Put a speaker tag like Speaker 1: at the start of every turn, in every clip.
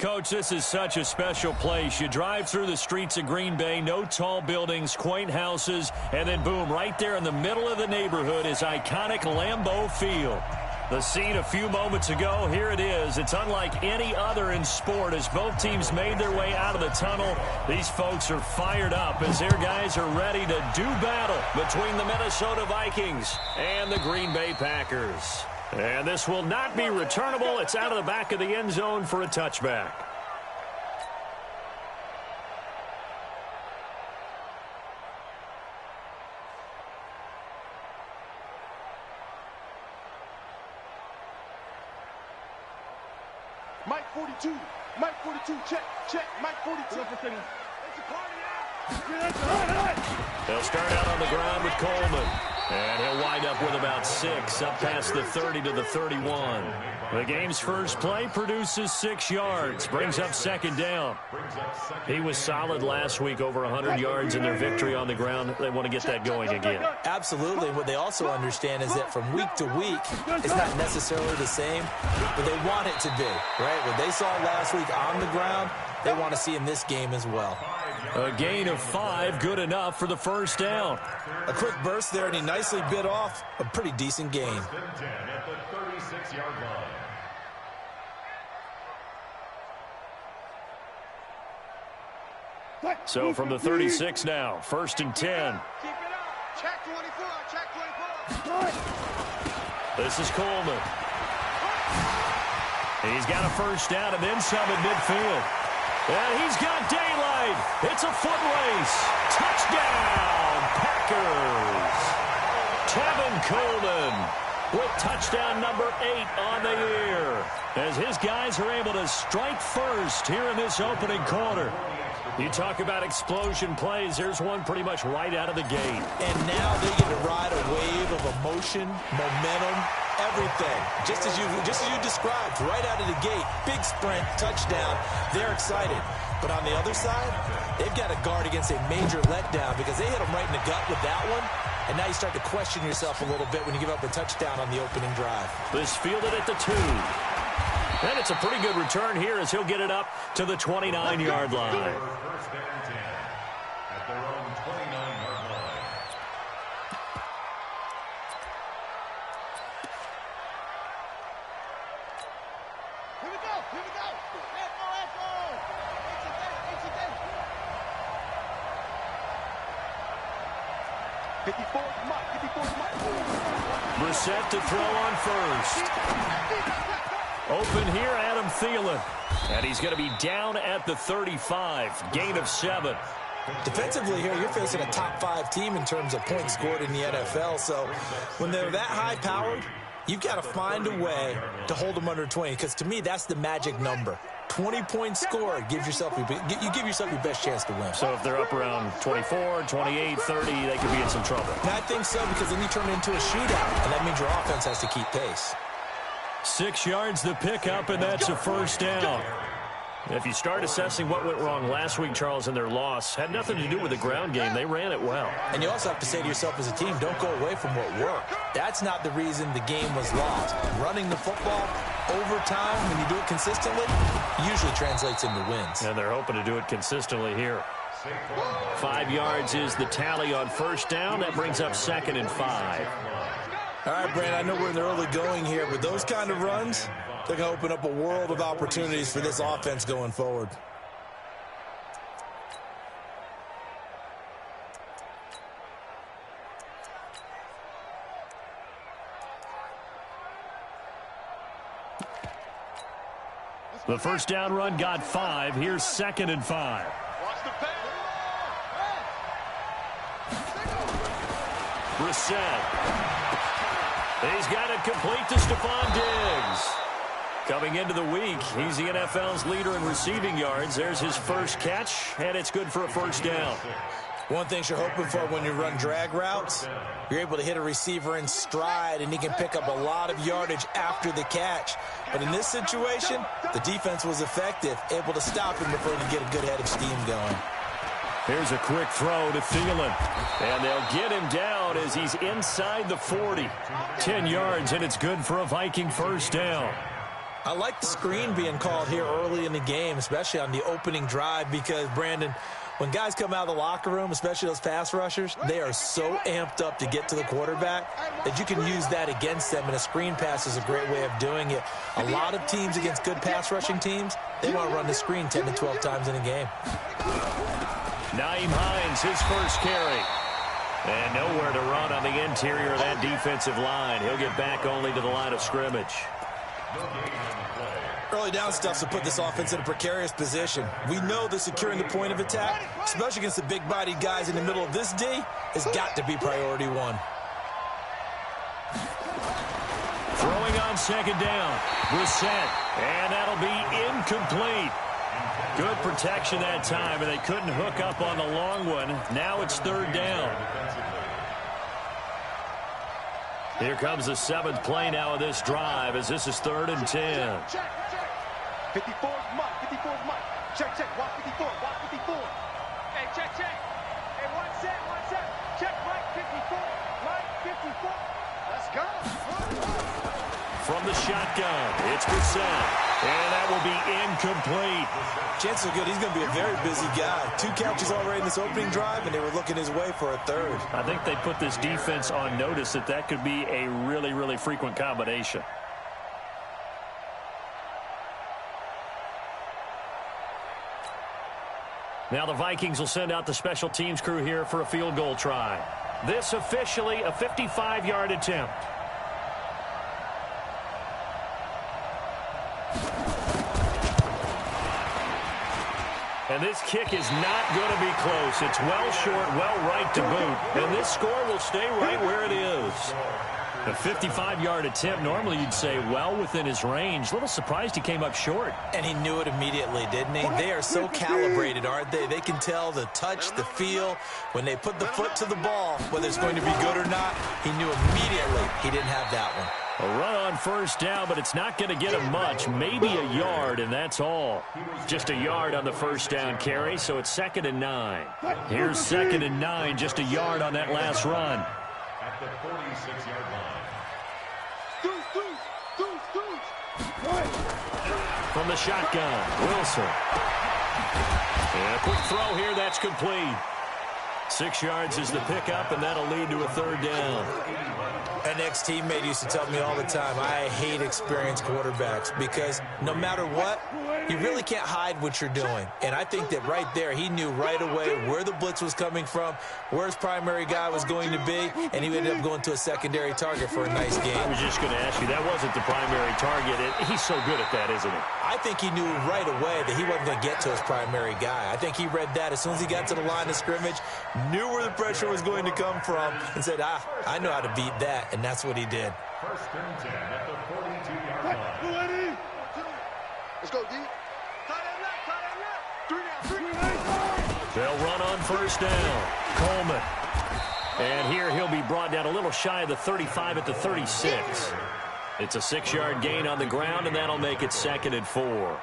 Speaker 1: Coach, this is such a special place. You drive through the streets of Green Bay, no tall buildings, quaint houses, and then boom, right there in the middle of the neighborhood is iconic Lambeau Field. The scene a few moments ago, here it is. It's unlike any other in sport as both teams made their way out of the tunnel. These folks are fired up as their guys are ready to do battle between the Minnesota Vikings and the Green Bay Packers. And this will not be returnable. It's out of the back of the end zone for a touchback.
Speaker 2: Mike 42. Mike 42. Check. Check. Mike 42.
Speaker 1: They'll start out on the ground with Coleman. And he'll wind up with about 6, up past the 30 to the 31. The game's first play produces 6 yards, brings up second down. He was solid last week, over 100 yards in their victory on the ground. They want to get that going again.
Speaker 3: Absolutely. What they also understand is that from week to week, it's not necessarily the same, but they want it to be, right? What they saw last week on the ground, they want to see in this game as well.
Speaker 1: A gain of 5, good enough for the first down.
Speaker 3: A quick burst there, and he nicely bit off a pretty decent gain.
Speaker 1: So from the 36 now, 1st and 10.
Speaker 2: Check 24. Check 24.
Speaker 1: This is Coleman. He's got a first down and then some at midfield. And he's got daylight. It's a foot race. Touchdown, Packers. Tevin Coleman with touchdown number 8 on the year, as his guys are able to strike first here in this opening quarter. You talk about explosion plays. There's one pretty much right out of the gate.
Speaker 3: And now they get to ride a wave of emotion, momentum, everything. Just as you described, right out of the gate, big sprint, touchdown. They're excited. But on the other side, they've got to guard against a major letdown because they hit them right in the gut with that one. And now you start to question yourself a little bit when you give up a touchdown on the opening drive.
Speaker 1: This fielded at the 2. And it's a pretty good return here as he'll get it up to the 29-yard line. Brissett to throw on first. Open here, Adam Thielen. And he's going to be down at the 35. Gain of 7.
Speaker 3: Defensively here, you're facing a top 5 team in terms of points scored in the NFL. So when they're that high-powered, you've got to find a way to hold them under 20. Because to me, that's the magic number. 20 points scored gives yourself you give yourself your best chance to win.
Speaker 1: So if they're up around 24, 28, 30, they could be in some trouble.
Speaker 3: And I think so, because then you turn it into a shootout, and that means your offense has to keep pace.
Speaker 1: 6 yards the pickup, and that's a first down. If you start assessing what went wrong last week, Charles, in their loss, had nothing to do with the ground game. They ran it well.
Speaker 3: And you also have to say to yourself as a team, don't go away from what worked. That's not the reason the game was lost. Running the football over time, when you do it consistently, usually translates into wins.
Speaker 1: And they're hoping to do it consistently here. 5 yards is the tally on first down. That brings up 2nd and 5.
Speaker 3: All right, Brand, I know we're in the early going here, but those kind of runs, they're going to open up a world of opportunities for this offense going forward.
Speaker 1: The first down run got 5. Here's 2nd and 5. Brissett. He's got it complete to Stephon Diggs. Coming into the week, he's the NFL's leader in receiving yards. There's his first catch, and it's good for a first down.
Speaker 3: One thing you're hoping for when you run drag routes, you're able to hit a receiver in stride, and he can pick up a lot of yardage after the catch. But in this situation, the defense was effective, able to stop him before he could get a good head of steam going.
Speaker 1: Here's a quick throw to Thielen. And they'll get him down as he's inside the 40. 10 yards, and it's good for a Viking first down.
Speaker 3: I like the screen being called here early in the game, especially on the opening drive, because, Brandon, when guys come out of the locker room, especially those pass rushers, they are so amped up to get to the quarterback that you can use that against them, and a screen pass is a great way of doing it. A lot of teams against good pass rushing teams, they want to run the screen 10 to 12 times in a game.
Speaker 1: Nyheim Hines, his first carry. And nowhere to run on the interior of that defensive line. He'll get back only to the line of scrimmage.
Speaker 3: Early down stuff to put this offense in a precarious position. We know that securing the point of attack, especially against the big-bodied guys in the middle of this D, has got to be priority one.
Speaker 1: Throwing on second down. Brissett. And that'll be incomplete. Good protection that time, and they couldn't hook up on the long one. Now it's third down. Here comes the 7th play now of this drive, as this is 3rd and 10.
Speaker 2: 54 is Mike. 54 is Mike. Check, check. Watch 54. Watch 54. Hey, check, check. Hey, one set. Check, Mike 54. Mike 54. Let's go.
Speaker 1: From the shotgun, it's Brissett. And that will be incomplete.
Speaker 3: Chances are good he's going to be a very busy guy. 2 catches already in this opening drive, and they were looking his way for a 3rd.
Speaker 1: I think they put this defense on notice that could be a really, really frequent combination. Now the Vikings will send out the special teams crew here for a field goal try. This officially a 55-yard attempt. And this kick is not going to be close. It's well short, well right to boot. And this score will stay right where it is. A 55-yard attempt, normally you'd say well within his range. A little surprised he came up short.
Speaker 3: And he knew it immediately, didn't he? They are so calibrated, aren't they? They can tell the touch, the feel. When they put the foot to the ball, whether it's going to be good or not, he knew immediately he didn't have that one.
Speaker 1: A run on first down, but it's not going to get him much. Maybe a yard, and that's all. Just a yard on the first down carry, so it's 2nd and 9. Here's 2nd and 9, just a yard on that last run.
Speaker 4: At the 46-yard line.
Speaker 1: From the shotgun, Wilson. And a quick throw here, that's complete. 6 yards is the pickup, and that'll lead to a 3rd down.
Speaker 3: An ex-teammate used to tell me all the time, I hate experienced quarterbacks because no matter what, you really can't hide what you're doing. And I think that right there, he knew right away where the blitz was coming from, where his primary guy was going to be, and he ended up going to a secondary target for a nice game.
Speaker 1: I was just going to ask you, that wasn't the primary target. He's so good at that, isn't he?
Speaker 3: I think he knew right away that he wasn't going to get to his primary guy. I think he read that as soon as he got to the line of scrimmage, knew where the pressure was going to come from, and said, I know how to beat that. And that's what he did.
Speaker 4: 1st and 10 at the 42-yard line.
Speaker 2: Let's go, D. Three now.
Speaker 1: They'll run on first down. Coleman. And here he'll be brought down a little shy of the 35 at the 36. It's a 6-yard gain on the ground, and that'll make it 2nd and 4.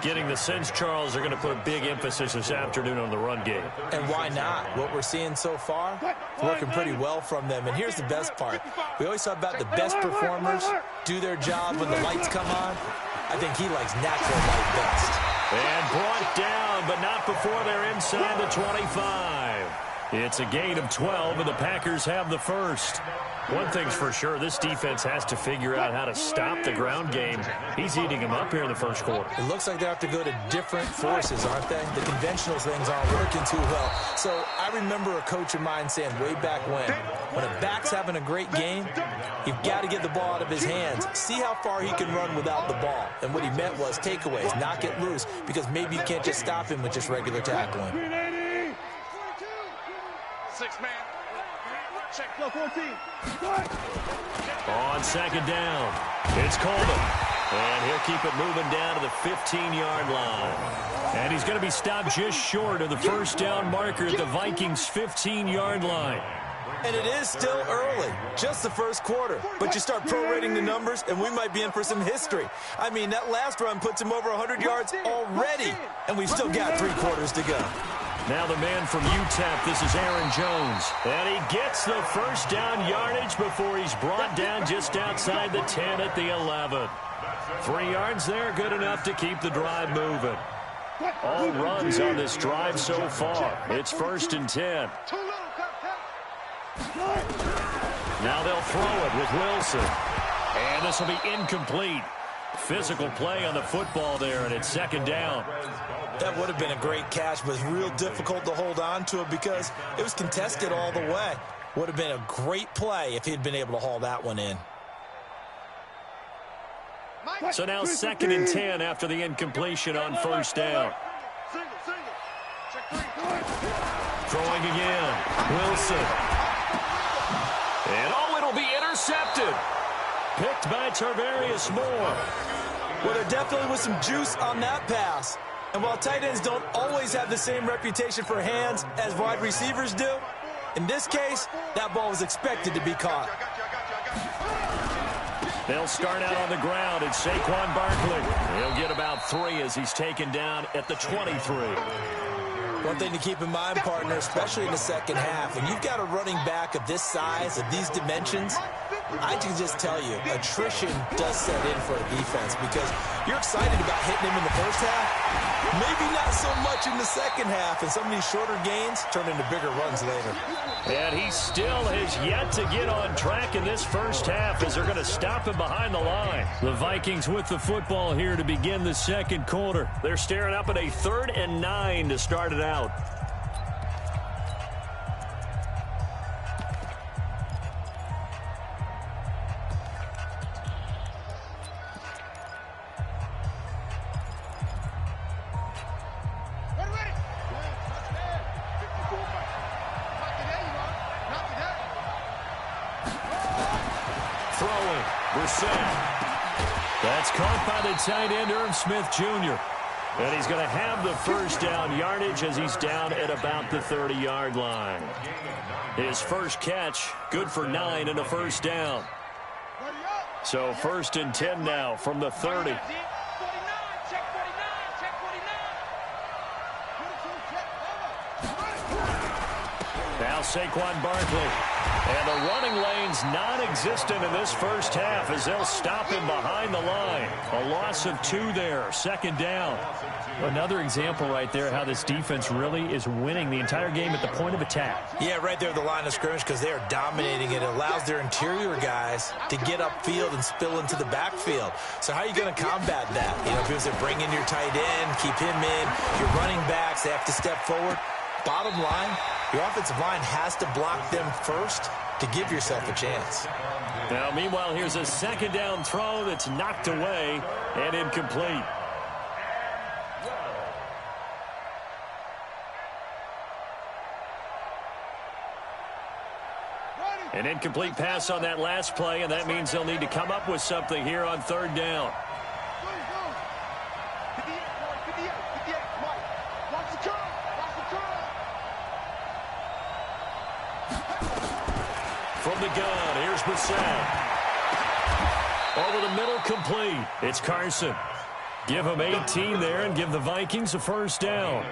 Speaker 1: Getting the sense, Charles, they're going to put a big emphasis this afternoon on the run game.
Speaker 3: And why not? What we're seeing so far, it's working pretty well from them. And here's the best part. We always talk about the best performers do their job when the lights come on. I think he likes natural light best.
Speaker 1: And brought down, but not before they're inside the 25. It's a gain of 12, and the Packers have the first. One thing's for sure, this defense has to figure out how to stop the ground game. He's eating them up here in the first quarter.
Speaker 3: It looks like they have to go to different forces, aren't they? The conventional things aren't working too well. So I remember a coach of mine saying way back when a back's having a great game, you've got to get the ball out of his hands. See how far he can run without the ball. And what he meant was takeaways, knock it loose, because maybe you can't just stop him with just regular tackling.
Speaker 2: 6-man. Check, no 14.
Speaker 1: On second down, it's Coleman. And he'll keep it moving down to the 15-yard line. And he's going to be stopped just short of the first down marker at the Vikings' 15-yard line.
Speaker 3: And it is still early, just the first quarter. But you start prorating the numbers, and we might be in for some history. I mean, that last run puts him over 100 yards already, and we've still got 3 quarters to go.
Speaker 1: Now the man from UTEP, this is Aaron Jones. And he gets the first down yardage before he's brought down just outside the 10 at the 11. 3 yards there, good enough to keep the drive moving. All runs on this drive so far. It's 1st and 10. Now they'll throw it with Wilson. And this will be incomplete. Physical play on the football there, and it's 2nd down.
Speaker 3: That would have been a great catch, but it's real difficult to hold on to it because it was contested all the way. Would have been a great play if he'd been able to haul that one in.
Speaker 1: So now 2nd and 10 after the incompletion on 1st down. Throwing again. Wilson. And it'll be intercepted. Picked by Tarvarius Moore.
Speaker 3: Well, there definitely was some juice on that pass. And while tight ends don't always have the same reputation for hands as wide receivers do, in this case, that ball was expected to be caught.
Speaker 1: They'll start out on the ground. It's Saquon Barkley. He'll get about 3 as he's taken down at the 23.
Speaker 3: One thing to keep in mind, partner, especially in the second half, when you've got a running back of this size, of these dimensions, I can just tell you, attrition does set in for a defense because you're excited about hitting him in the first half, maybe not so much in the second half, and some of these shorter gains turn into bigger runs later.
Speaker 1: And he still has yet to get on track in this first half as they're going to stop him behind the line. The Vikings with the football here to begin the second quarter. They're staring up at a 3rd and 9 to start it out. That's caught by the tight end, Irv Smith Jr. And he's going to have the first down yardage as he's down at about the 30-yard line. His first catch, good for 9 and a first down. So 1st and 10 now from the 30. Now Saquon Barkley. And the running lane's non-existent in this first half as they'll stop him behind the line. A loss of 2 there, 2nd down. Another example right there how this defense really is winning the entire game at the point of attack.
Speaker 3: Yeah, right there at the line of scrimmage because they are dominating it. It allows their interior guys to get upfield and spill into the backfield. So how are you going to combat that? You know, because they bring in your tight end, keep him in, your running backs, they have to step forward. Bottom line, your offensive line has to block them first to give yourself a chance.
Speaker 1: Now, meanwhile, here's a 2nd down throw that's knocked away and incomplete. An incomplete pass on that last play, and that means they'll need to come up with something here on 3rd down. From the gun, here's Brissett. Over the middle, complete. It's Carson. Give him 18 there and give the Vikings a first down.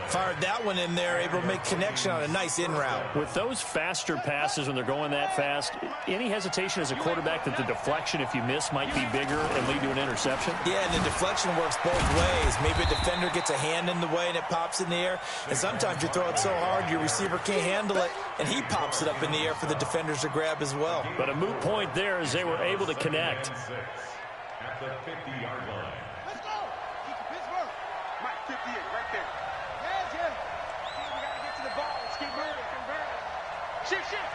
Speaker 3: Fired that one in there, able to make connection on a nice in route.
Speaker 1: With those faster passes when they're going that fast, any hesitation as a quarterback that the deflection, if you miss, might be bigger and lead to an interception?
Speaker 3: Yeah, and the deflection works both ways. Maybe a defender gets a hand in the way and it pops in the air. And sometimes you throw it so hard your receiver can't handle it, and he pops it up in the air for the defenders to grab as well.
Speaker 1: But a moot point there as they were able to connect.
Speaker 4: At the 50-yard line.
Speaker 2: Let's go! Pittsburgh! Mike, 58, right there. Yeah, Jim. We got to get to the ball. Let's keep moving. Shift, shift.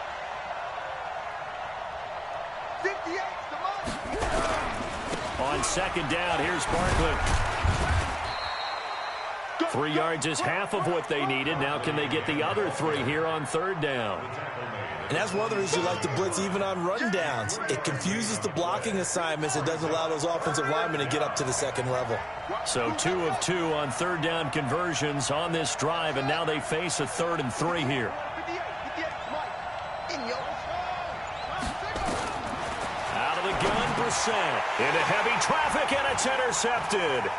Speaker 2: 58, come on.
Speaker 1: On 2nd down, here's Barkley. 3 yards is half of what they needed. Now can they get the other 3 here on 3rd down?
Speaker 3: And that's one of the reasons you like to blitz even on run downs. It confuses the blocking assignments. It doesn't allow those offensive linemen to get up to the second level.
Speaker 1: So 2 of 2 on 3rd down conversions on this drive, and now they face a 3rd and 3 here. Out of the gun, Brissett. Into heavy traffic, and it's intercepted.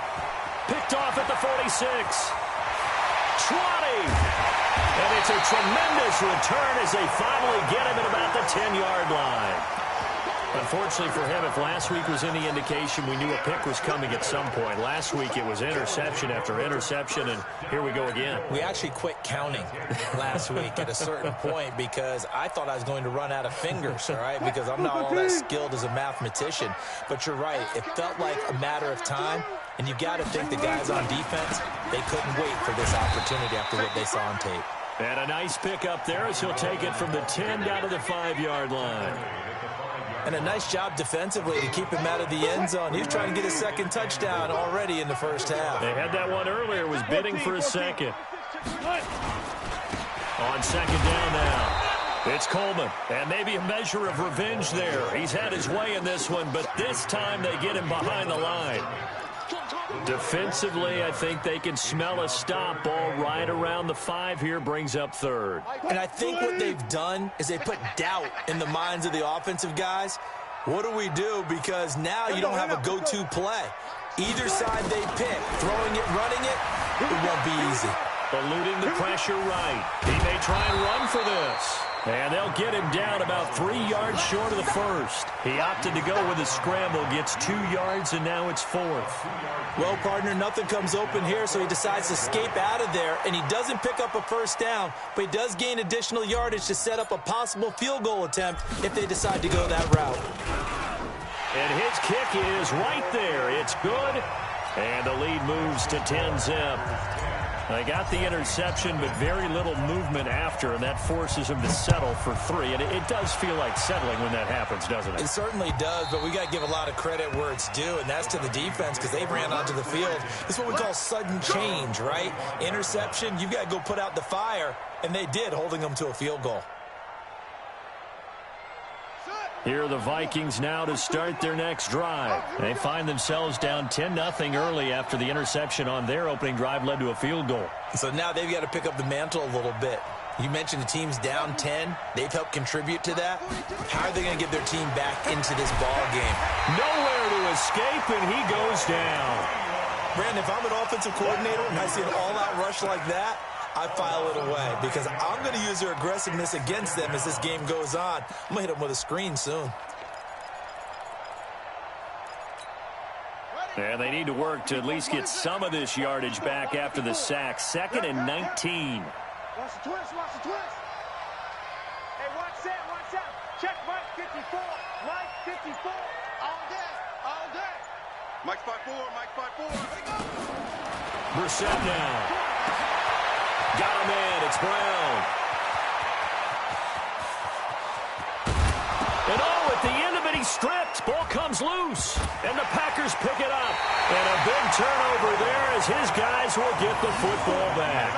Speaker 1: Picked off at the 46. And it's a tremendous return as they finally get him at about the 10-yard line. Unfortunately for him, if last week was any indication, we knew a pick was coming at some point. Last week it was interception after interception, and here we go again.
Speaker 3: We actually quit counting last week at a certain point because I thought I was going to run out of fingers, all right, because I'm not all that skilled as a mathematician. But you're right. It felt like a matter of time, and you got to think the guys on defense, they couldn't wait for this opportunity after what they saw on tape.
Speaker 1: And a nice pick up there as he'll take it from the 10 down to the 5-yard line.
Speaker 3: And a nice job defensively to keep him out of the end zone. He was trying to get a second touchdown already in the first half.
Speaker 1: They had that one earlier, was bidding for a second. On second down now, it's Coleman. And maybe a measure of revenge there. He's had his way in this one, but this time they get him behind the line. Defensively, I think they can smell a stop. Ball right around the 5 here, brings up third.
Speaker 3: And I think what they've done is they put doubt in the minds of the offensive guys. What do we do? Because now you don't have a go-to play. Either side they pick, throwing it, running it, it won't be easy.
Speaker 1: Eluding the pressure right. He may try and run for this. And they'll get him down about 3 yards short of the first. He opted to go with a scramble, gets 2 yards, and now it's fourth.
Speaker 3: Well, partner, nothing comes open here, so he decides to escape out of there, and he doesn't pick up a first down, but he does gain additional yardage to set up a possible field goal attempt if they decide to go that route.
Speaker 1: And his kick is right there. It's good, and the lead moves to 10-zip. They got the interception, but very little movement after, and that forces them to settle for 3. And it does feel like settling when that happens, doesn't it?
Speaker 3: It certainly does, but we got to give a lot of credit where it's due, and that's to the defense because they ran onto the field. This is what we call sudden change, right? Interception, you've got to go put out the fire, and they did, holding them to a field goal.
Speaker 1: Here are the Vikings now to start their next drive. They find themselves down 10-0 early after the interception on their opening drive led to a field goal.
Speaker 3: So now they've got to pick up the mantle a little bit. You mentioned the team's down 10. They've helped contribute to that. How are they going to get their team back into this ball game?
Speaker 1: Nowhere to escape, and he goes down.
Speaker 3: Brandon, if I'm an offensive coordinator and I see an all-out rush like that, I file it away because I'm going to use their aggressiveness against them as this game goes on. I'm going to hit them with a screen soon.
Speaker 1: And they need to work to at least get some of this yardage back after the sack. 2nd and 19.
Speaker 2: Watch the twist, watch the twist. Hey, watch that. Check Mike 54. Mike 54. All day. Mike 5-4.
Speaker 1: Brissett now. Got him in. It's Brown. And at the end of it, he's stripped. Ball comes loose. And the Packers pick it up. And a big turnover there as his guys will get the football back.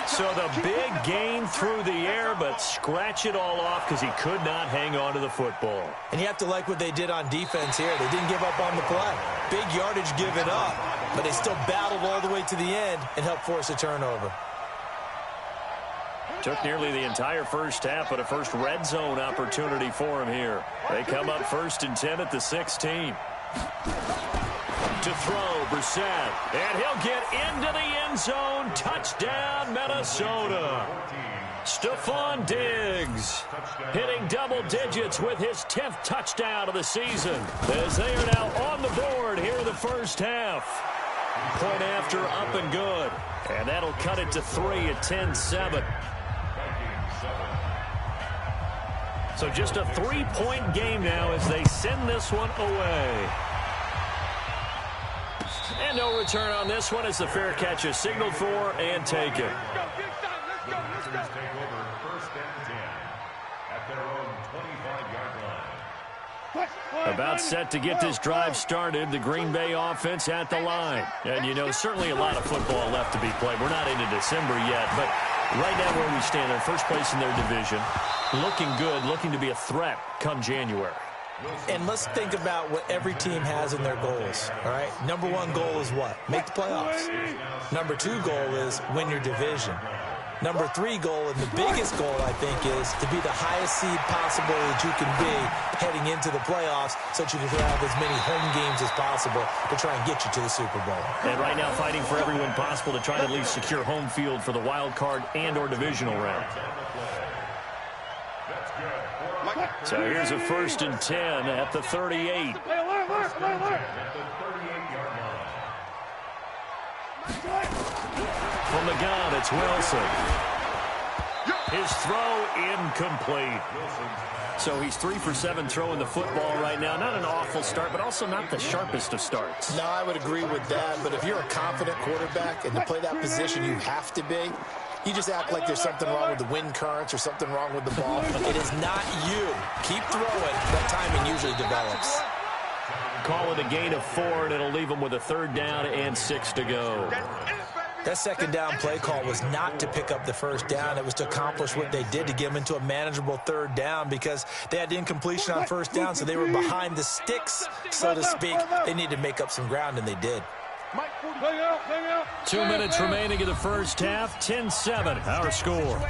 Speaker 1: So the big gain through the air, but scratch it all off because he could not hang on to the football.
Speaker 3: And you have to like what they did on defense here. They didn't give up on the play. Big yardage given up, but they still battled all the way to the end and helped force a turnover.
Speaker 1: Took nearly the entire first half, but a first red zone opportunity for him here. They come up 1st and 10 at the 16. To throw, Brissett. And he'll get into the end zone. Touchdown, Minnesota. Stephon Diggs hitting double digits with his 10th touchdown of the season as they are now on the board here in the first half. Point after, up and good. And that'll cut it to 3 at 10-7. So just a 3-point game now as they send this one away. And no return on this one as the fair catch is signaled for and taken.
Speaker 4: Packers take over 1st and 10 at their own 25-yard line.
Speaker 1: About set to get this drive started, the Green Bay offense at the line. And, you know, certainly a lot of football left to be played. We're not into December yet, but right now where we stand, they're first place in their division. Looking good, looking to be a threat come January.
Speaker 3: And let's think about what every team has in their goals, all right? Number 1 goal is what? Make the playoffs. Number 2 goal is win your division. Number 3 goal, and the biggest goal, I think, is to be the highest seed possible that you can be heading into the playoffs so that you can have as many home games as possible to try and get you to the Super Bowl.
Speaker 1: And right now fighting for every win possible to try to at least secure home field for the wild card and or divisional round. So here's a 1st and 10 at the 38. From the gun, it's Wilson. His throw incomplete. So he's 3 for 7 throwing the football right now. Not an awful start, but also not the sharpest of starts.
Speaker 3: No, I would agree with that. But if you're a confident quarterback and to play that position, you have to be. You just act like there's something wrong with the wind currents or something wrong with the ball. It is not you. Keep throwing. That timing usually develops.
Speaker 1: Call it a gain of 4, and it'll leave them with a 3rd down and 6 to go.
Speaker 3: That 2nd down play call was not to pick up the 1st down. It was to accomplish what they did to get them into a manageable 3rd down because they had incompletion on 1st down, so they were behind the sticks, so to speak. They needed to make up some ground, and they did.
Speaker 1: 2 minutes remaining in the first half. 10-7, our score.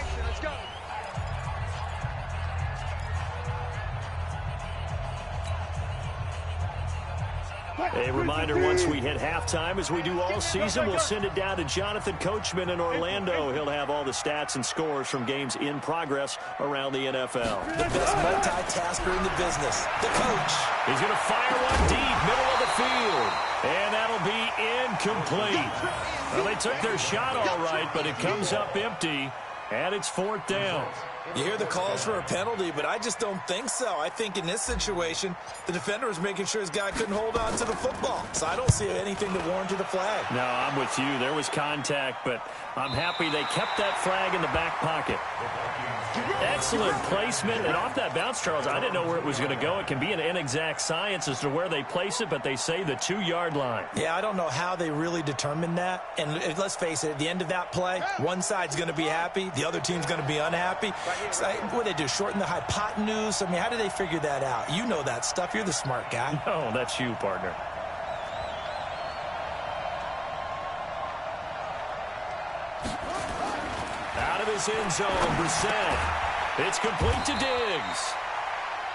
Speaker 1: A reminder, once we hit halftime, as we do all season, we'll send it down to Jonathan Coachman in Orlando. He'll have all the stats and scores from games in progress around the NFL.
Speaker 3: The best multitasker in the business, the coach.
Speaker 1: He's going to fire one deep, middle of the field. And that'll be incomplete. Well, they took their shot all right, but it comes up empty, and it's 4th down.
Speaker 3: You hear the calls for a penalty, but I just don't think so. I think in this situation, the defender was making sure his guy couldn't hold on to the football. So I don't see anything to warrant the flag.
Speaker 1: No, I'm with you. There was contact, but I'm happy they kept that flag in the back pocket. Excellent placement, and off that bounce, Charles, I didn't know where it was going to go. It can be an inexact science as to where they place it, but they say the 2-yard line.
Speaker 3: Yeah, I don't know how they really determined that. And let's face it, at the end of that play, one side's going to be happy, the other team's going to be unhappy. So, what do they do, shorten the hypotenuse? I mean, how do they figure that out? You know that stuff. You're the smart guy.
Speaker 1: No, that's you, partner. Out of his end zone, Brissett. It's complete to Diggs.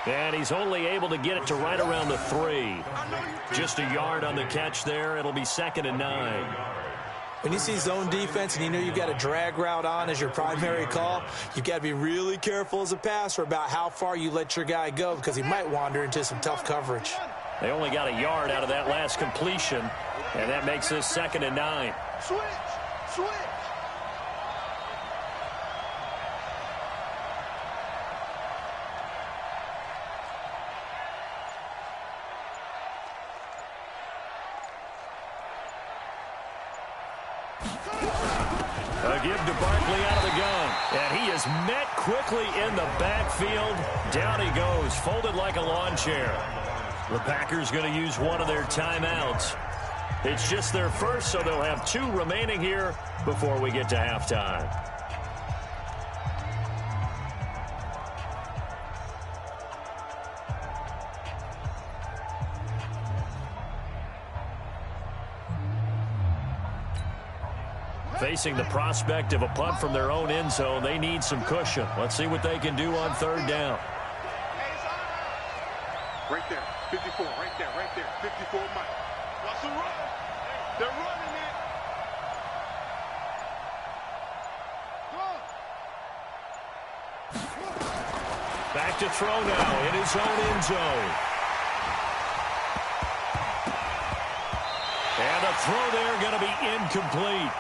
Speaker 1: And he's only able to get it to right around the 3. Just a yard on the catch there. It'll be 2nd and 9.
Speaker 3: When you see zone defense and you know you've got a drag route on as your primary call, you've got to be really careful as a passer about how far you let your guy go because he might wander into some tough coverage.
Speaker 1: They only got a yard out of that last completion, and that makes this 2nd and 9.
Speaker 2: Switch!
Speaker 1: A give to Barkley out of the gun. And he is met quickly in the backfield. Down he goes, folded like a lawn chair. The Packers going to use one of their timeouts. It's just their first, so they'll have 2 remaining here before we get to halftime. Facing the prospect of a punt from their own end zone, they need some cushion. Let's see what they can do on 3rd down.
Speaker 2: Right there, 54, right there, 54 Mike. Russell run. They're running it.
Speaker 1: Back to throw now in his own end zone. And the throw there going to be incomplete.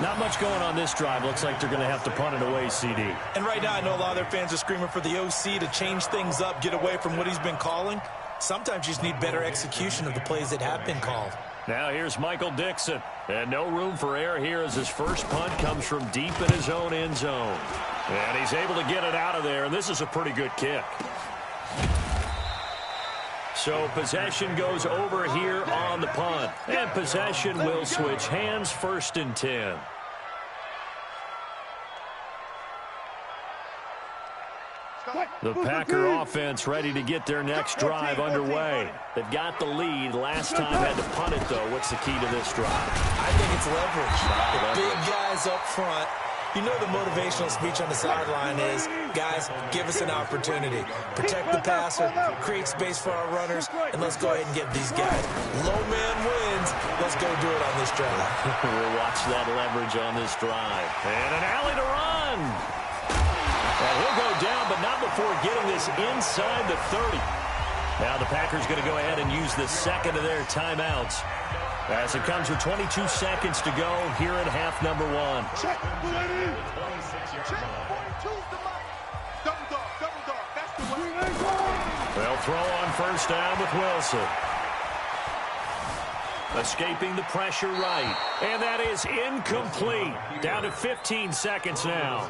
Speaker 1: Not much going on this drive. Looks like they're going to have to punt it away, CD.
Speaker 3: And right now, I know a lot of their fans are screaming for the OC to change things up, get away from what he's been calling. Sometimes you just need better execution of the plays that have been called.
Speaker 1: Now here's Michael Dixon. And no room for error here as his first punt comes from deep in his own end zone. And he's able to get it out of there, and this is a pretty good kick. So possession goes over here on the punt. And possession will switch hands, 1st and 10. The Packer offense ready to get their next drive underway. They've got the lead. Last time had to punt it, though. What's the key to this drive?
Speaker 3: I think it's leverage. The big guys up front You know the motivational speech on the sideline is, guys, give us an opportunity. Protect the passer, create space for our runners, and let's go ahead and get these guys. Low man wins. Let's go do it on this drive.
Speaker 1: We'll watch that leverage on this drive. And an alley to run. And he'll go down, but not before getting this inside the 30. Now the Packers going to go ahead and use the second of their timeouts, as it comes with 22 seconds to go here in half number 1.
Speaker 2: Check, ready. Check, 42's the mark. Double dog, that's the way.
Speaker 1: They'll throw on first down with Wilson. Escaping the pressure right. And that is incomplete. Down to 15 seconds now.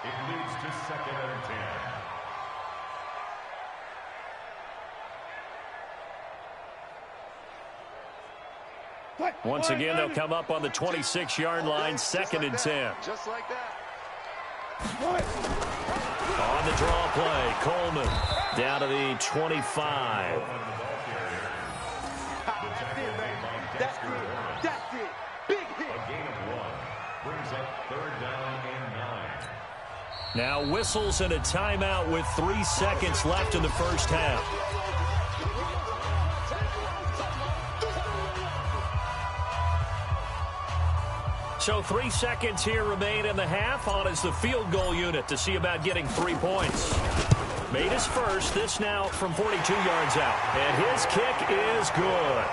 Speaker 4: It leads to 2nd and 10.
Speaker 1: Once again, they'll come up on the 26-yard line, 2nd and 10.
Speaker 2: Just like that.
Speaker 1: On the draw play, Coleman down to the 25.
Speaker 2: That's it. Big hit.
Speaker 4: A gain of 1 brings up 3rd down and 9.
Speaker 1: Now whistles and a timeout with 3 seconds left in the first half. So 3 seconds here remain in the half. On is the field goal unit to see about getting 3 points. Made his first. This now from 42 yards out. And his kick is good.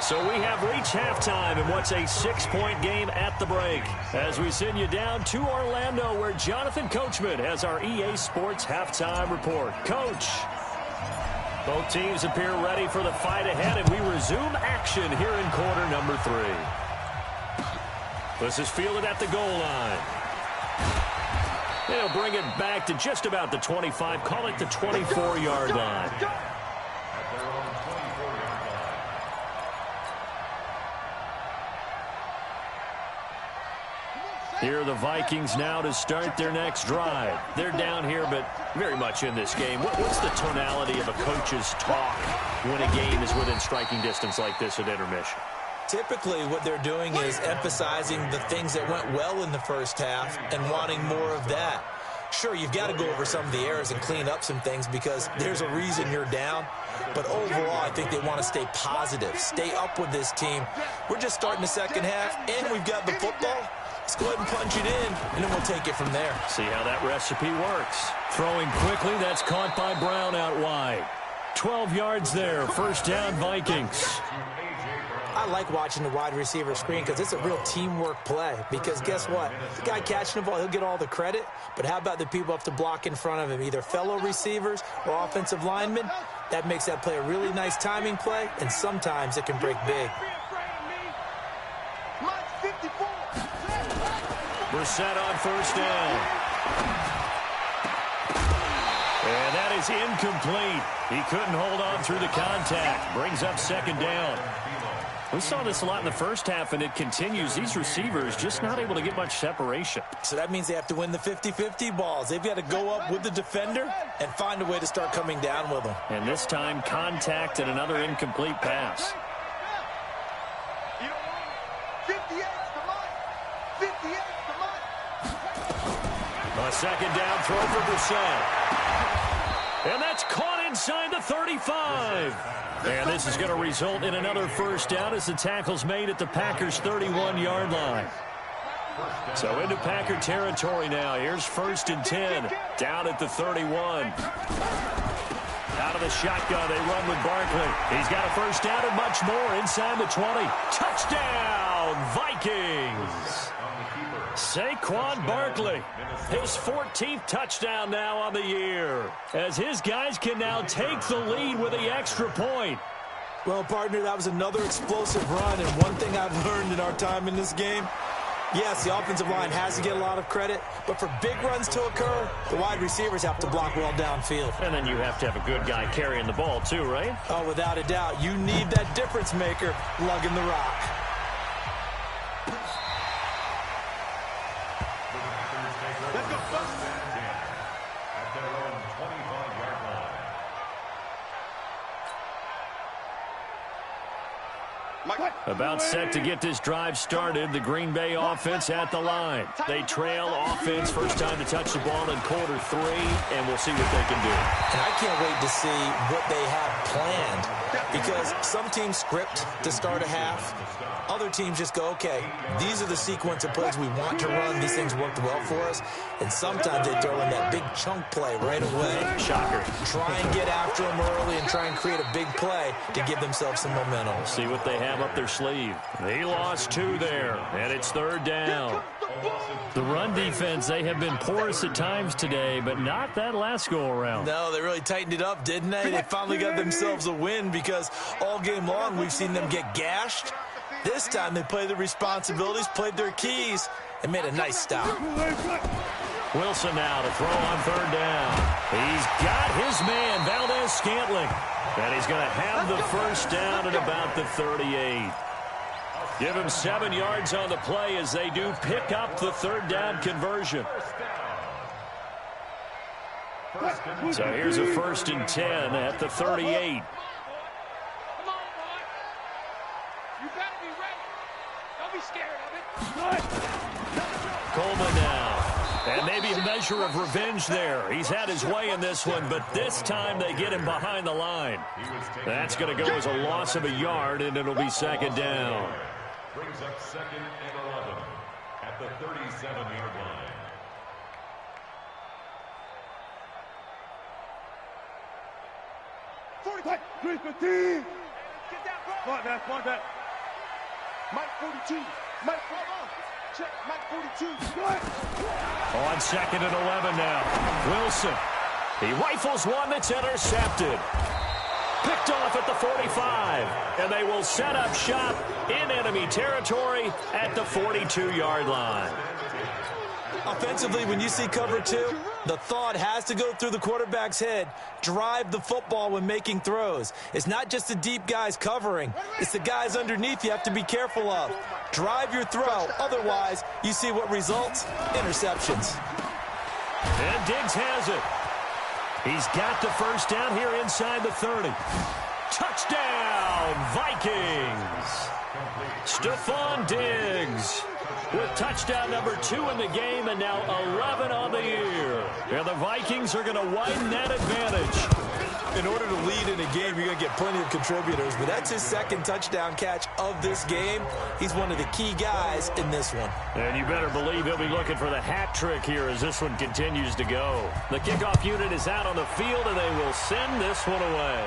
Speaker 1: So we have reached halftime in what's a 6-point game at the break, as we send you down to Orlando, where Jonathan Coachman has our EA Sports halftime report. Coach, both teams appear ready for the fight ahead, and we resume action here in quarter number 3. This is fielded at the goal line. They'll bring it back to just about the 25, call it the 24-yard line. Here are the Vikings now to start their next drive. They're down here, but very much in this game. What's the tonality of a coach's talk when a game is within striking distance like this at intermission?
Speaker 3: Typically, what they're doing is emphasizing the things that went well in the first half and wanting more of that. Sure, you've got to go over some of the errors and clean up some things because there's a reason you're down. But overall, I think they want to stay positive, stay up with this team. We're just starting the second half, and we've got the football. Let's go ahead and punch it in, and then we'll take it from there.
Speaker 1: See how that recipe works. Throwing quickly, that's caught by Brown out wide. 12 yards there, first down Vikings.
Speaker 3: I like watching the wide receiver screen because it's a real teamwork play. Because guess what? The guy catching the ball, he'll get all the credit. But how about the people up to block in front of him, either fellow receivers or offensive linemen? That makes that play a really nice timing play, and sometimes it can break big.
Speaker 1: Brissett on first down. And that is incomplete. He couldn't hold on through the contact. Brings up second down. We saw this a lot in the first half, and it continues. These receivers just not able to get much separation.
Speaker 3: So that means they have to win the 50-50 balls. They've got to go up with the defender and find a way to start coming down with them.
Speaker 1: And this time, contact and another incomplete pass. A second down throw for Brissett. And that's caught inside the 35. And this is going to result in another first down as the tackle's made at the Packers' 31-yard line. So into Packer territory now. Here's first and 10. Down at the 31. Out of the shotgun, they run with Barkley. He's got a first down and much more inside the 20. Touchdown, Vikings! Saquon Barkley, his 14th touchdown now on the year, as his guys can now take the lead with the extra point.
Speaker 3: Well, partner, that was another explosive run, and one thing I've learned in our time in this game, yes, the offensive line has to get a lot of credit, but for big runs to occur, the wide receivers have to block well downfield.
Speaker 1: And then you have to have a good guy carrying the ball too, right?
Speaker 3: Oh, without a doubt. You need that difference maker lugging the rock.
Speaker 1: About set to get this drive started. The Green Bay offense at the line. They trail offense. First time to touch the ball in quarter 3, and we'll see what they can do.
Speaker 3: And I can't wait to see what they have planned, because some teams script to start a half. Other teams just go, okay, these are the sequence of plays we want to run. These things worked well for us. And sometimes they throw in that big chunk play right away.
Speaker 1: Shocker.
Speaker 3: Try and get after them early and try and create a big play to give themselves some momentum.
Speaker 1: See what they have up their sleeve. They lost 2 there, and it's 3rd down. The run defense, they have been porous at times today, but not that last go-around.
Speaker 3: No, they really tightened it up, didn't they? They finally got themselves a win, because all game long we've seen them get gashed. This time they played their responsibilities, played their keys, and made a nice stop.
Speaker 1: Wilson now to throw on 3rd down. He's got his man, Valdes-Scantling. And he's going to have the first down at about the 38. Give him 7 yards on the play as they do pick up the 3rd down conversion. So here's a 1st and 10 at the 38. Coleman now. And maybe a measure of revenge there. He's had his way in this one, but this time they get him behind the line. That's going to go as a loss of a yard, and it'll be 2nd down.
Speaker 4: Brings up 2nd and 11 at the 37-yard line.
Speaker 2: One back. Mike 42. Mike 41. Check. Mike 42.
Speaker 1: On 2nd and 11 now. Wilson. He rifles one that's intercepted. Picked off at the 45. And they will set up shop in enemy territory at the 42-yard line.
Speaker 3: Offensively, when you see cover 2, the thought has to go through the quarterback's head. Drive the football when making throws. It's not just the deep guys covering. It's the guys underneath you have to be careful of. Drive your throw. Otherwise, you see what results? Interceptions.
Speaker 1: And Diggs has it. He's got the first down here inside the 30. Touchdown, Vikings. Stephon Diggs with touchdown number 2 in the game, and now 11 on the year. And the Vikings are going to widen that advantage.
Speaker 3: In order to lead in a game, you're going to get plenty of contributors, but that's his 2nd touchdown catch of this game. He's one of the key guys in this one.
Speaker 1: And you better believe he'll be looking for the hat trick here as this one continues to go. The kickoff unit is out on the field, and they will send this one away.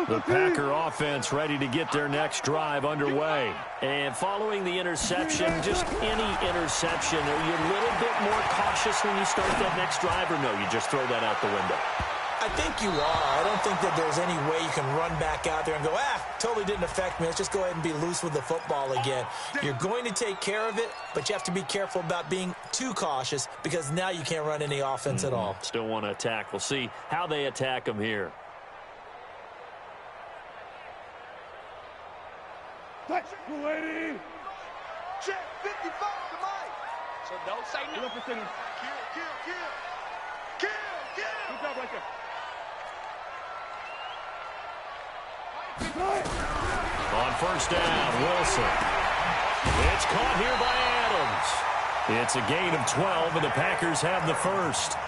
Speaker 1: The Packer offense ready to get their next drive underway. And following the interception, just any interception, are you a little bit more cautious when you start that next drive, or no, you just throw that out the window?
Speaker 3: I think you are. I don't think that there's any way you can run back out there and go, totally didn't affect me. Let's just go ahead and be loose with the football again. You're going to take care of it, but you have to be careful about being too cautious, because now you can't run any offense at all.
Speaker 1: Still want to attack. We'll see how they attack them here.
Speaker 2: Lady. Check 55 to Mike. So don't say no. Kill. Good job right there.
Speaker 1: On 1st down, Wilson. It's caught here by Adams. It's a gain of 12, and the Packers have the first.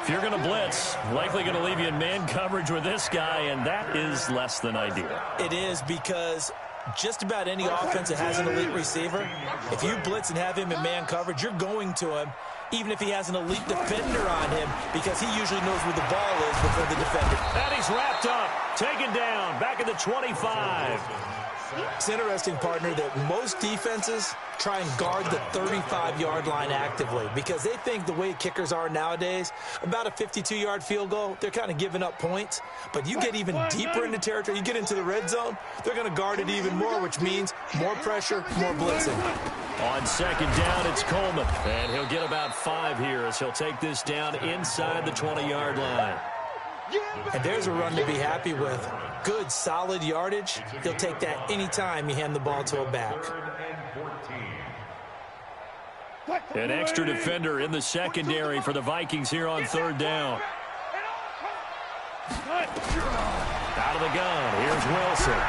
Speaker 1: If you're going to blitz, likely going to leave you in man coverage with this guy, and that is less than ideal.
Speaker 3: It is, because just about any offense that has an elite receiver, if you blitz and have him in man coverage, you're going to him, even if he has an elite defender on him, because he usually knows where the ball is before the defender.
Speaker 1: And he's wrapped up, taken down, back at the 25.
Speaker 3: It's interesting, partner, that most defenses try and guard the 35-yard line actively, because they think the way kickers are nowadays, about a 52-yard field goal, they're kind of giving up points. But you get even deeper into territory, you get into the red zone, they're going to guard it even more, which means more pressure, more blitzing.
Speaker 1: On 2nd down, it's Coleman. And he'll get about 5 here as he'll take this down inside the 20-yard line.
Speaker 3: And there's a run to be happy with. Good, solid yardage. He'll take that anytime you hand the ball to a back.
Speaker 1: An extra defender in the secondary for the Vikings here on third down. Out of the gun, here's Wilson.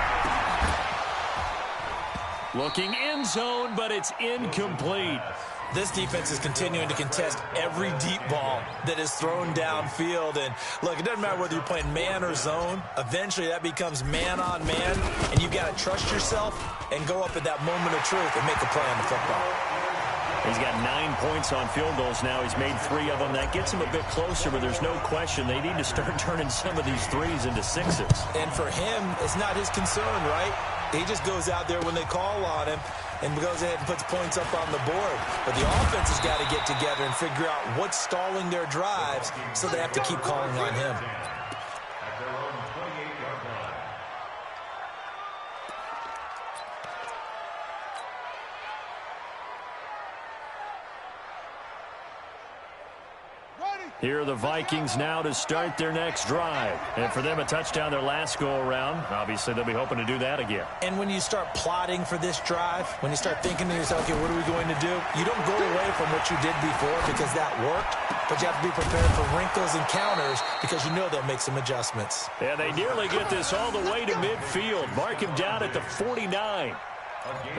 Speaker 1: Looking end zone, but it's incomplete.
Speaker 3: This defense is continuing to contest every deep ball that is thrown downfield. And, look, it doesn't matter whether you're playing man or zone. Eventually, that becomes man-on-man, and you've got to trust yourself and go up at that moment of truth and make a play on the football.
Speaker 1: He's got 9 points on field goals now. He's made 3 of them. That gets him a bit closer, but there's no question they need to start turning some of these threes into sixes. And
Speaker 3: for him, it's not his concern, right? He just goes out there when they call on him and goes ahead and puts points up on the board. But the offense has got to get together and figure out what's stalling their drives, so they have to keep calling on him.
Speaker 1: Here are the Vikings now to start their next drive. And for them, a touchdown their last go-around. Obviously, they'll be hoping to do that again.
Speaker 3: And when you start plotting for this drive, when you start thinking to yourself, okay, what are we going to do? You don't go away from what you did before because that worked, but you have to be prepared for wrinkles and counters because you know they'll make some adjustments.
Speaker 1: Yeah, they nearly get this all the way to midfield. Mark him down at the 49.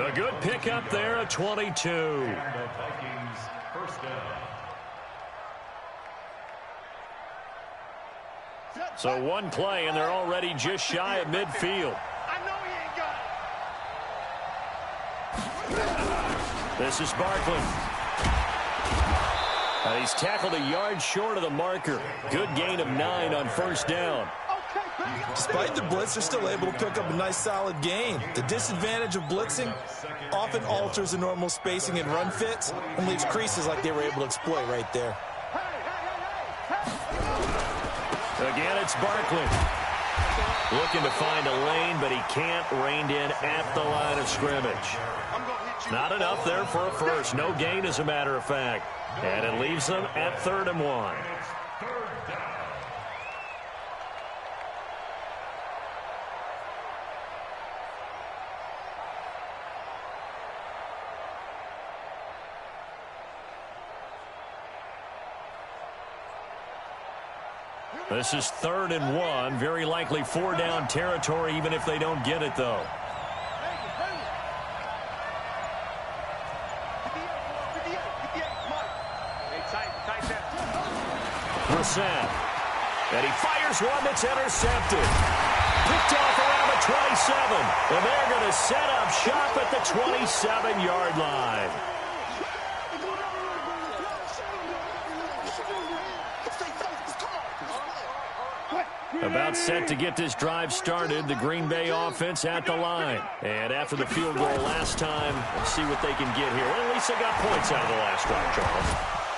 Speaker 1: A good pickup there at 22.
Speaker 4: Vikings first down.
Speaker 1: So one play, and they're already just shy of midfield.
Speaker 2: I know he ain't got it.
Speaker 1: This is Barkley. He's tackled a yard short of the marker. Good gain of 9 on first down.
Speaker 3: Despite the blitz, they're still able to pick up a nice solid gain. The disadvantage of blitzing often alters the normal spacing and run fits and leaves creases like they were able to exploit right there.
Speaker 1: Again, it's Barkley. Looking to find a lane, but he can't. Reined in at the line of scrimmage. Not enough there for a first. No gain, as a matter of fact. And it leaves them at 3rd and 1. This is 3rd and 1. Very likely 4-down territory, even if they don't get it, though. Brissett. And he fires one that's intercepted. Picked off around the 27. And they're going to set up shop at the 27-yard line. About set to get this drive started. The Green Bay offense at the line. And after the field goal last time, let's see what they can get here. Well, at least they got points out of the last drive, Charles.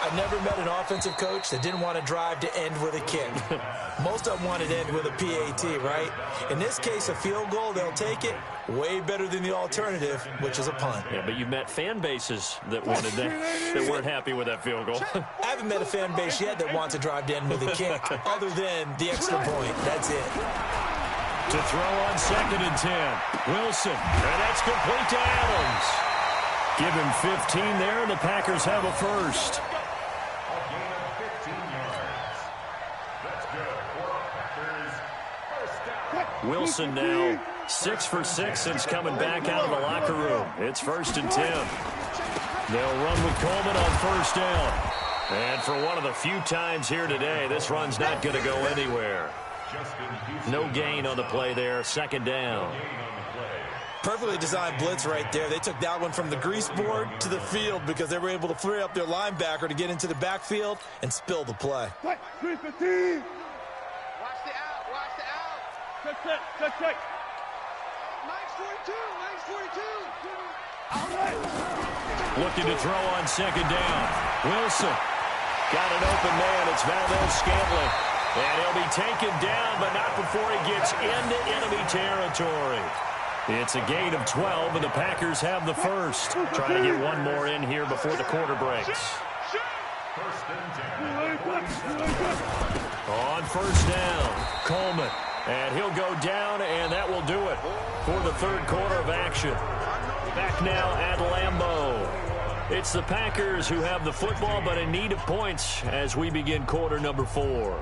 Speaker 3: I've never met an offensive coach that didn't want to drive to end with a kick. Most of them wanted to end with a PAT, right? In this case, a field goal, they'll take it. Way better than the alternative, which is a punt.
Speaker 1: Yeah, but you've met fan bases that wanted that weren't happy with that field goal.
Speaker 3: I haven't met a fan base yet that wants to drive to end with a kick, other than the extra point. That's it.
Speaker 1: To throw on 2nd and 10. Wilson, and that's complete to Adams. Give him 15 there, and the Packers have a first. Wilson now 6 for 6 since coming back out of the locker room. It's 1st and 10. They'll run with Coleman on first down. And for one of the few times here today, this run's not going to go anywhere. No gain on the play there. 2nd down.
Speaker 3: Perfectly designed blitz right there. They took that one from the grease board to the field because they were able to free up their linebacker to get into the backfield and spill the play.
Speaker 2: Watch the out. Watch the out. Check. Nice 42. All right.
Speaker 1: Looking to throw on 2nd down. Wilson. Got an open man. It's Valdes-Scantling. And he'll be taken down, but not before he gets into enemy territory. It's a gain of 12, and the Packers have the first. Trying to get one more in here before the quarter breaks. On first down, Coleman. And he'll go down, and that will do it for the 3rd quarter of action. Back now at Lambeau. It's the Packers who have the football, but in need of points as we begin quarter number 4.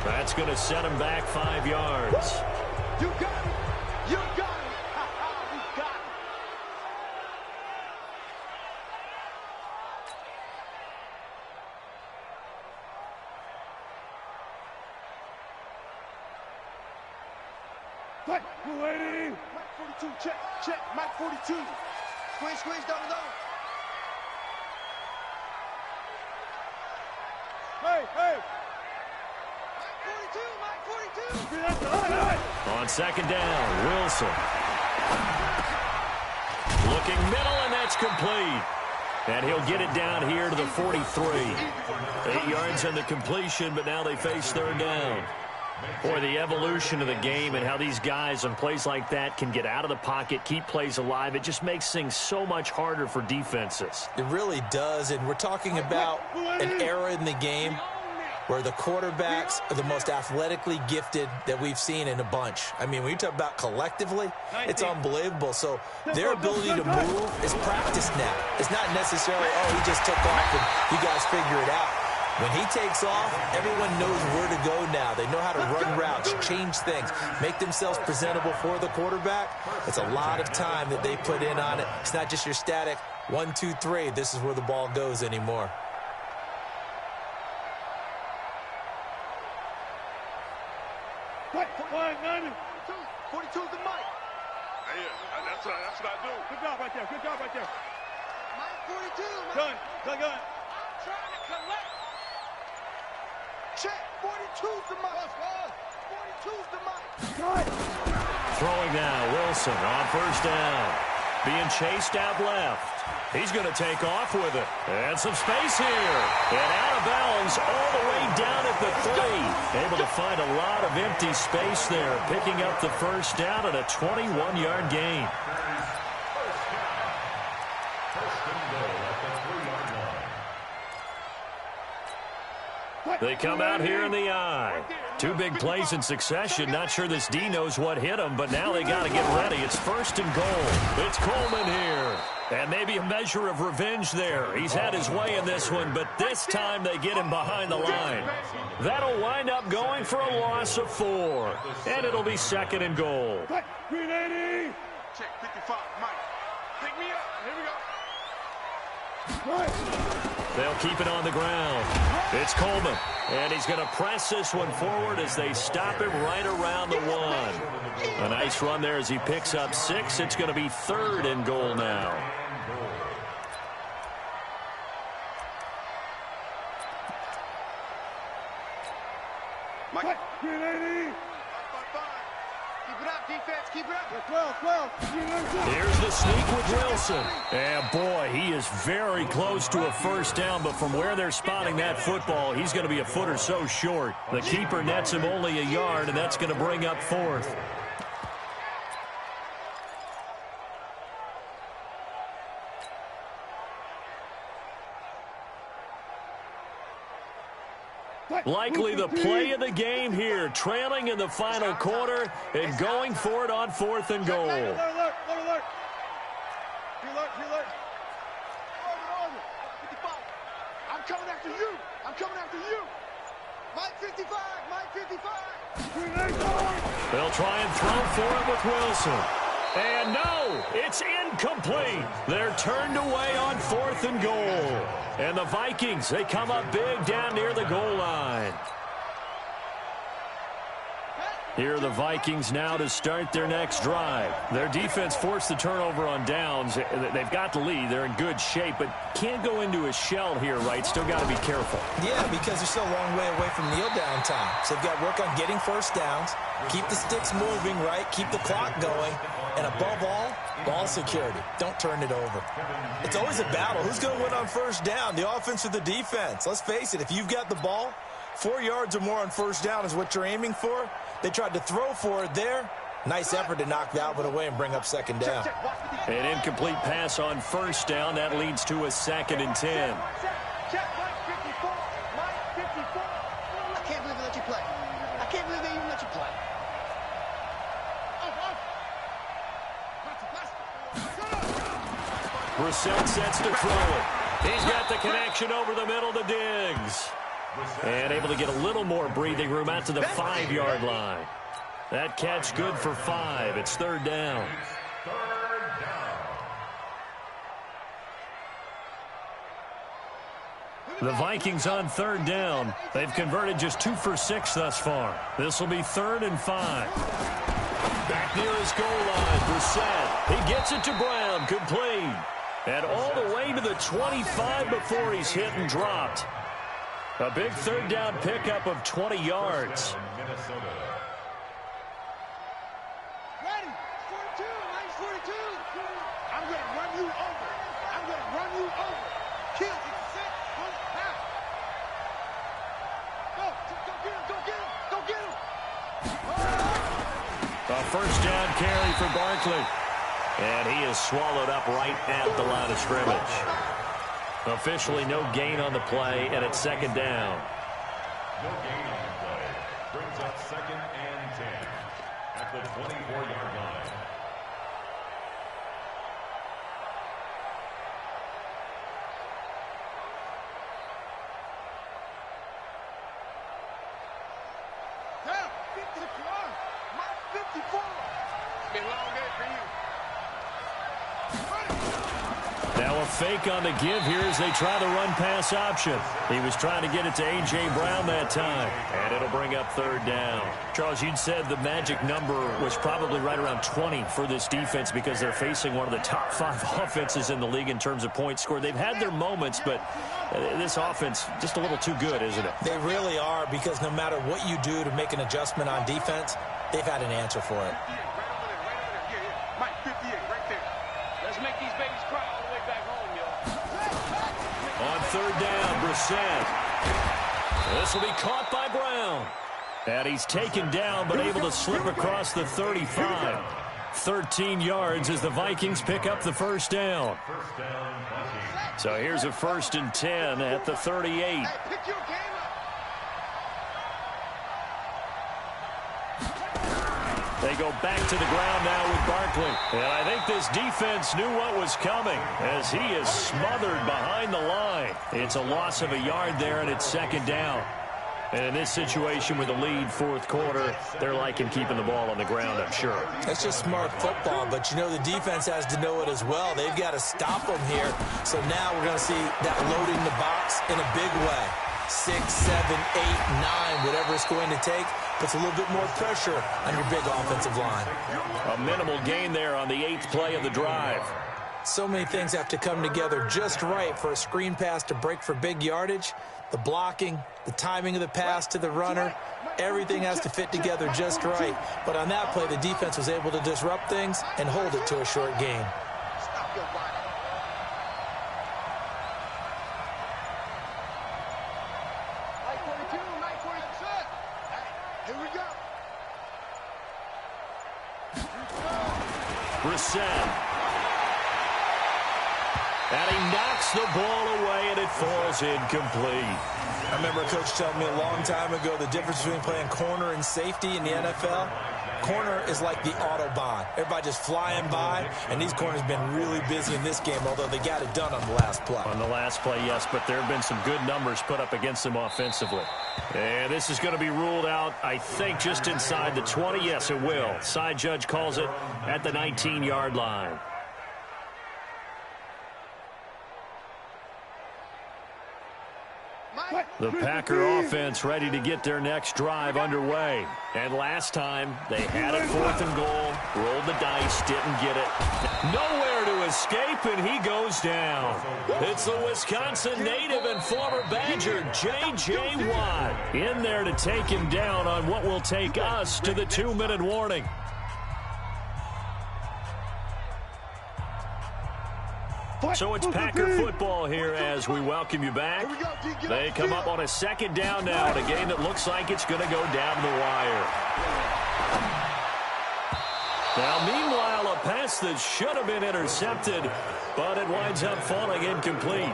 Speaker 1: That's going to set him back 5 yards.
Speaker 2: You got it. You got it. Ha-ha, you got it. Mike, you ready? Mike 42, check, check. Mike 42. Squeeze, squeeze, double, double. Hey, hey.
Speaker 1: On second down, Wilson. Looking middle, and that's complete. And he'll get it down here to the 43. 8 yards on the completion, but now they face third down. Boy, the evolution of the game and how these guys on plays like that can get out of the pocket, keep plays alive, it just makes things so much harder for defenses.
Speaker 3: It really does, and we're talking about an era in the game where the quarterbacks are the most athletically gifted that we've seen in a bunch. I mean, when you talk about collectively, it's unbelievable. So their ability to move is practiced now. It's not necessarily, oh, he just took off and you guys figure it out. When he takes off, everyone knows where to go now. They know how to run routes, change things, make themselves presentable for the quarterback. It's a lot of time that they put in on it. It's not just your static 1, 2, 3. This is where the ball goes anymore.
Speaker 2: Right, 42 is the mic.
Speaker 4: Yeah, that's what I do.
Speaker 2: Good job right there. Good job right there. Mike 42. Gun. I'm trying to collect. Check. 42's the mic. 42's the mic.
Speaker 1: Throwing now, Wilson on first down. Being chased out left. He's going to take off with it. And some space here. And out of bounds all the way down at the 3. Able to find a lot of empty space there. Picking up the first down at a 21-yard gain. They come out here in the eye. 2 big plays in succession. Not sure this D knows what hit him, but now they got to get ready. It's first and goal. It's Coleman here. And maybe a measure of revenge there. He's had his way in this one, but this time they get him behind the line. That'll wind up going for a loss of 4. And it'll be second and goal.
Speaker 2: Green 80. Check 55. Mike. Pick me up. Here we go.
Speaker 1: They'll keep it on the ground. It's Coleman. And he's going to press this one forward as they stop him right around the 1. A nice run there as he picks up 6. It's going to be third and goal now.
Speaker 2: Mike. Green 80. Keep it up, defense. Keep it up. 12.
Speaker 1: Here's the sneak with Wilson. And, boy, he is very close to a first down, but from where they're spotting that football, he's going to be a foot or so short. The keeper nets him only a yard, and that's going to bring up 4th. Likely the play of the game here, trailing in the final quarter and going for it on 4th and goal.
Speaker 2: Alert. Alert. I'm coming after you. Mike 55.
Speaker 1: They'll try and throw for it with Wilson. And no, it's incomplete. They're turned away on 4th and goal. And the Vikings, they come up big down near the goal line. Here are the Vikings now to start their next drive. Their defense forced the turnover on downs. They've got the lead. They're in good shape, but can't go into a shell here, right? Still got to be careful.
Speaker 3: Yeah, because they're still a long way away from kneel down time. So they've got to work on getting first downs, keep the sticks moving, right? Keep the clock going. And above all, ball security. Don't turn it over. It's always a battle. Who's going to win on first down, the offense or the defense? Let's face it, if you've got the ball, 4 yards or more on first down is what you're aiming for. They tried to throw for it there. Nice effort to knock that one away and bring up second down.
Speaker 1: An incomplete pass on first down. That leads to a 2nd and 10.
Speaker 2: Check, Mike 54. Mike 54.
Speaker 5: I can't believe they let you play. I can't believe they even let you play.
Speaker 1: Brissett sets to throw it. He's got the connection over the middle to Diggs. And able to get a little more breathing room out to the 5-yard line. That catch good for 5. It's 3rd down. The Vikings on 3rd down. They've converted just 2 for 6 thus far. This will be 3rd and 5. Back near his goal line, Brissett. He gets it to Brown, complete. And all the way to the 25 before he's hit and dropped. A big 3rd down pickup of 20 yards.
Speaker 2: Ready? 42, Mike 42. I'm going to run you over. I'm going to run you over. Kill, get set, one, now. Go get him, go get him, go get him.
Speaker 1: A 1st down carry for Barkley. And he is swallowed up right at the line of scrimmage. Officially no gain on the play, and it's 2nd down.
Speaker 4: No gain on the play. Brings up 2nd and 10 at the 24-yard line.
Speaker 2: Down, 54. Mike 54. Been a long day for you.
Speaker 1: Now a fake on the give here as they try the run-pass option. He was trying to get it to A.J. Brown that time, and it'll bring up 3rd down. Charles, you'd said the magic number was probably right around 20 for this defense because they're facing one of the top 5 offenses in the league in terms of points scored. They've had their moments, but this offense just a little too good, isn't it?
Speaker 3: They really are, because no matter what you do to make an adjustment on defense, they've had an answer for it.
Speaker 2: Mike 58, right there.
Speaker 5: Let's make these babies cry all the way back home, yo.
Speaker 1: On 3rd down, Brissett. This will be caught by Brown. And he's taken down but able to slip across the 35. 13 yards as the Vikings pick up the 1st down. So here's a 1st and 10 at the 38.
Speaker 2: Hey, pick your game up.
Speaker 1: They go back to the ground now with Barkley. And I think this defense knew what was coming as he is smothered behind the line. It's a loss of a yard there, and it's 2nd down. And in this situation with the lead 4th quarter, they're liking keeping the ball on the ground, I'm sure.
Speaker 3: That's just smart football, but you know the defense has to know it as well. They've got to stop them here. So now we're going to see that loading the box in a big way. 6, 7, 8, 9, whatever it's going to take, puts a little bit more pressure on your big offensive line.
Speaker 1: A minimal gain there on the 8th play of the drive.
Speaker 3: So many things have to come together just right for a screen pass to break for big yardage. The blocking, the timing of the pass to the runner, everything has to fit together just right. But on that play, the defense was able to disrupt things and hold it to a short gain.
Speaker 5: Stop your body.
Speaker 2: Mike 42, Mike 42. Here we go.
Speaker 1: Brissett. And he knocks the ball away, and it falls incomplete.
Speaker 3: I remember a coach telling me a long time ago the difference between playing corner and safety in the NFL. Corner is like the Autobahn. Everybody just flying by, and these corners have been really busy in this game, although they got it done on the last play.
Speaker 1: On the last play, yes, but there have been some good numbers put up against them offensively. And this is going to be ruled out, I think, just inside the 20. Yes, it will. Side judge calls it at the 19-yard line. The Packer offense ready to get their next drive underway. And last time, they had it 4th and goal, rolled the dice, didn't get it. Nowhere to escape, and he goes down. It's the Wisconsin native and former Badger, J.J. Watt, in there to take him down on what will take us to the 2-minute warning. So it's Packer football here as we welcome you back. They come up on a 2nd down now in a game that looks like it's going to go down the wire. Now, meanwhile, a pass that should have been intercepted, but it winds up falling incomplete.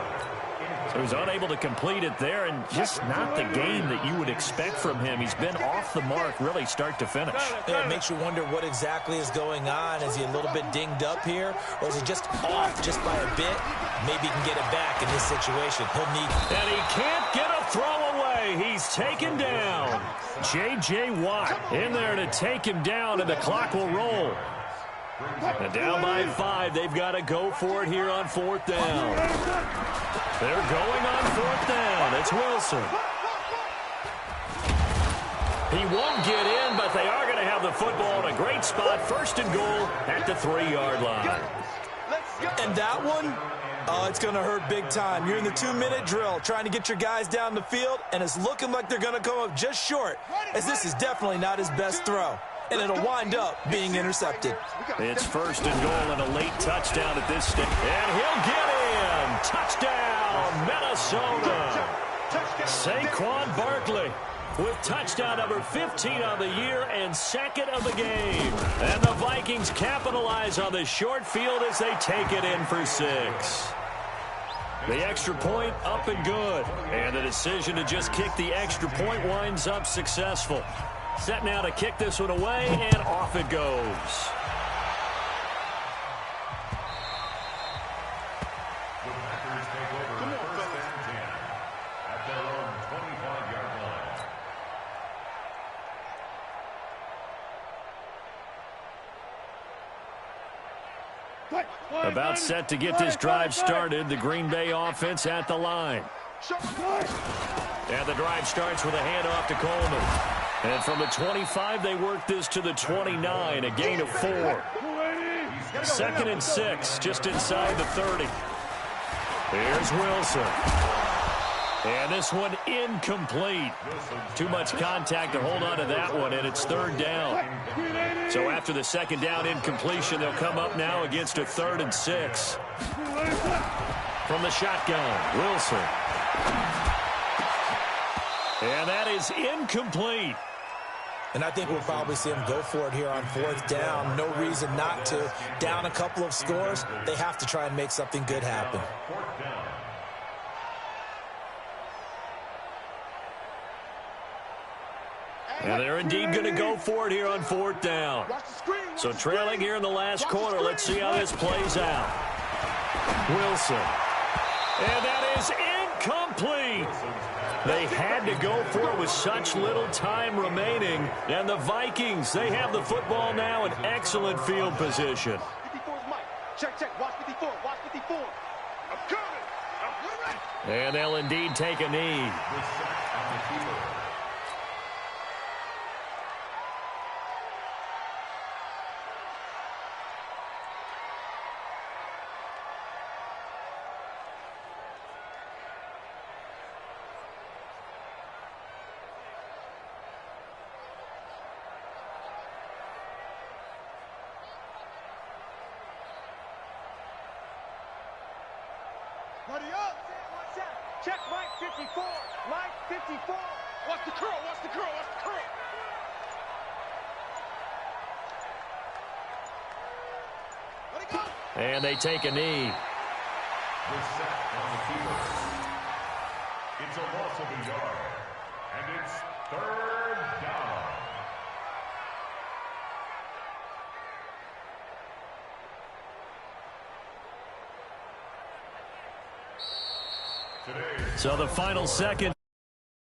Speaker 1: So he's unable to complete it there, and just not the game that you would expect from him. He's been off the mark really start to finish.
Speaker 3: Yeah, it makes you wonder what exactly is going on. Is he a little bit dinged up here, or is he just off just by a bit? Maybe he can get it back in this situation. He'll need it.
Speaker 1: And he can't get a throw away. He's taken down. J.J. Watt in there to take him down, and the clock will roll. And down by 5, they've got to go for it here on 4th down. They're going on 4th down. It's Wilson. He won't get in, but they are going to have the football in a great spot. 1st and goal at the 3-yard line.
Speaker 3: And that one, it's going to hurt big time. You're in the 2-minute drill trying to get your guys down the field, and it's looking like they're going to come up just short, as this is definitely not his best throw. And it'll wind up being intercepted.
Speaker 1: It's 1st and goal and a late touchdown at this stage. And he'll get in. Touchdown, Minnesota. Saquon Barkley with touchdown number 15 on the year and 2nd of the game. And the Vikings capitalize on the short field as they take it in for 6. The extra point up and good. And the decision to just kick the extra point winds up successful. Set now to kick this one away, and off it goes.
Speaker 4: The Packers take over 1st and 10 at their own 25-yard line.
Speaker 1: About set to get this drive started. The Green Bay offense at the line. And the drive starts with a handoff to Coleman. And from the 25, they work this to the 29, a gain of 4. 2nd and 6, just inside the 30. Here's Wilson. And this one incomplete. Too much contact to hold on to that one, and it's 3rd down. So after the 2nd down incompletion, they'll come up now against a 3rd and 6. From the shotgun, Wilson. And that is incomplete.
Speaker 3: And I think we'll probably see him go for it here on 4th down. No reason not to. Down a couple of scores, they have to try and make something good happen.
Speaker 1: And they're indeed going to go for it here on 4th down. So trailing here in the last quarter, let's see how this plays out. Wilson. And that is incomplete. They had to go for it with such little time remaining. And the Vikings, they have the football now in excellent field position.
Speaker 2: 54's Mike. Check, check. Watch 54. Watch 54. I'm coming.
Speaker 1: And they'll indeed take a knee.
Speaker 2: Ready up. Check Mike 54. Mike 54. Watch the curl. Watch the curl. Watch the curl. Let it go.
Speaker 1: And they take a knee.
Speaker 4: The sack on the keeper. It's a loss of a yard. And it's 3rd down.
Speaker 1: So the final second.